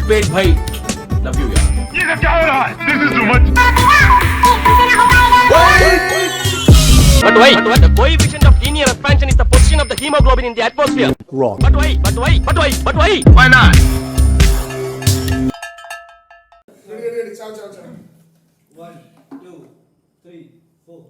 पेट भाई, love you यार। ये सब क्या हो रहा है? This is too much. But why? The coefficient of linear expansion is the position of the hemoglobin in the atmosphere. Wrong. But why? But why? But why? But why? Why not? Ready, chal. 1, 2, 3, 4.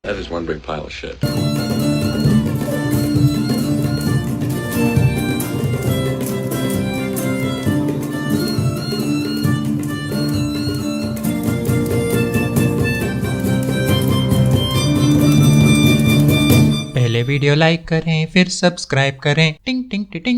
That is one big pile of shit. पहले video like करें, फिर subscribe करें, टिंग टिंग टिंग।